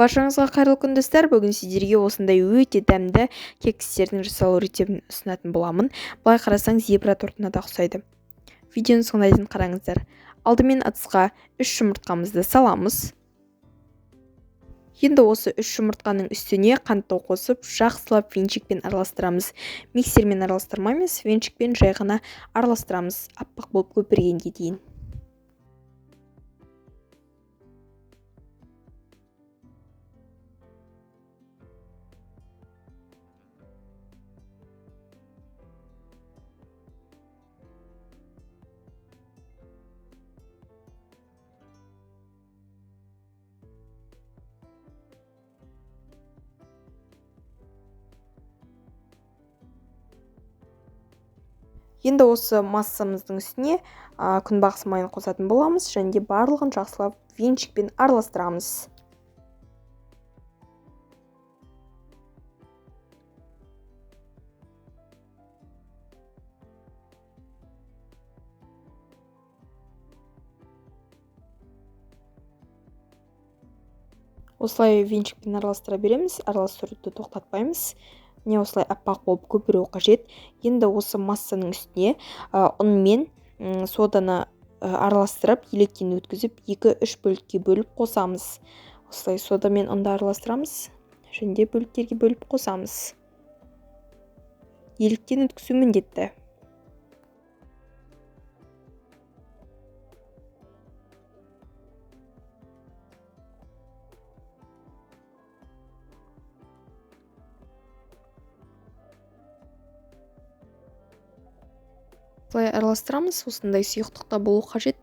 Баршаңызға қайырлы күн достар. Бүгін сіздерге осындай өте дәмді кекстердің жасалу рецептін ұсынатын боламын. Былай қарасаң зебра тортына да ұқсайды. Видеоны соңына дейін қараңыздар. Алдымен ыдысқа 3 жұмыртқамызды саламыз. Енді осы 3 жұмыртқаның үстіне қантты қосып, жақсылап венчикпен араластырамыз. Миксермен араластырмаймыз, венчикпен жай ғана араластырамыз, аппақ болып көпіргенге дейін. Енді осы массамыздың үстіне күнбағыс майын қосатын боламыз, және де барлығын жақсылап венчикпен араластырамыз. Осылай венчикпен араластыра береміз, араластыруды тоқтатпаймыз. Міне осылай аппақ болып көпіру қажет. Енді осы массаның үстіне ұн мен соданы араластырып, електен өткізіп, 2-3 бөлікке бөліп қосамыз. Осылай сода мен ұнды араластырамыз, және де бөліктерге бөліп қосамыз. Електен өткізу міндетті. Осылай араластырамыз, осындай сұйықтықта болу қажет.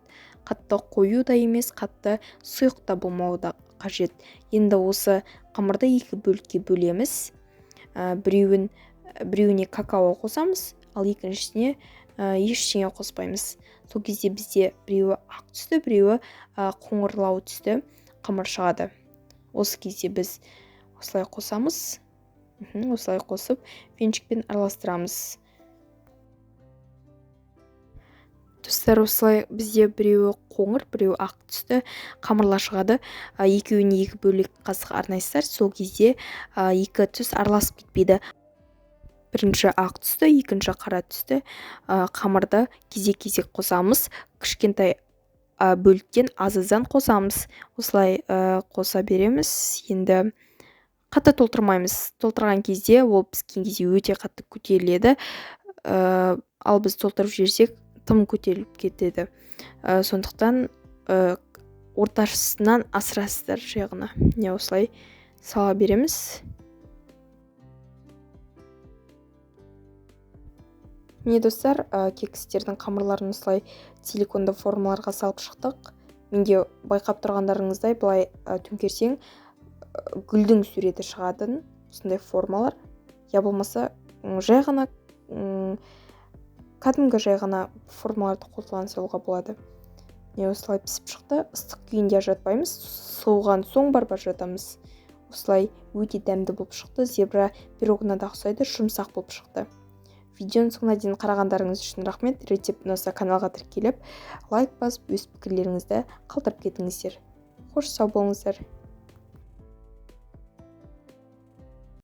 Қатты қою да емес, қатты сұйықта болмауы да қажет. Енді осы қамырды 2 бөлікке бөлеміз. Біреуіне какао қосамыз, ал екіншісіне ештеңе қоспаймыз. Сол кезде бізде біреуі ақ түсті, біреуі қоңырлау түсті қамыр шығады. Осы кезде біз осылай қосамыз. Осылай қосып, венчикпен араластырамыз. Достар, осылай бізде біреуі қоңыр, біреуі ақ түсті қамырлар шығады. Екеуіне 2 бөлек қасық арнайсыздар. Сол кезде 2 түс араласып кетпейді. Бірінші ақ түсті, екінші қара түсті қамырды кезек-кезек қосамыз. Кішкентай бөліктен азыздан қосамыз. Осылай қоса береміз. Енді қатты толтырмаймыз. Толтырған кезде ол піскен кезде өте қатты көтеріледі. Ал біз толтырып жіберсек тым көтеріліп кетеді. Сондықтан орташысынан асырасыздар жағына. Не осылай сала береміз. Міне достар, кекстердің қамырларын осылай силиконды формаларға салып шықтық. Менде байқап тұрғандарыңыздай былай төңкерсең гүлдің суреті шығатын осындай формалар. Я болмаса жай ғана кәдімгі жай ғана формаларды қолдана салуға болады. Не осылай пісіп шықты. Ыстық күйінде ажыратпаймыз, соғған соң барып ажыратамыз. Осылай өте дәмді болып шықты. Зебра пирогына да ұқсайды, жұмсақ болып шықты. Видеоның соңына дейін қарағандарыңыз үшін рахмет. Рецепт ұнаса каналға тіркеліп, лайк басып, өз пікірлеріңізді қалдырып кетіңіздер. Қош сау болыңыздар.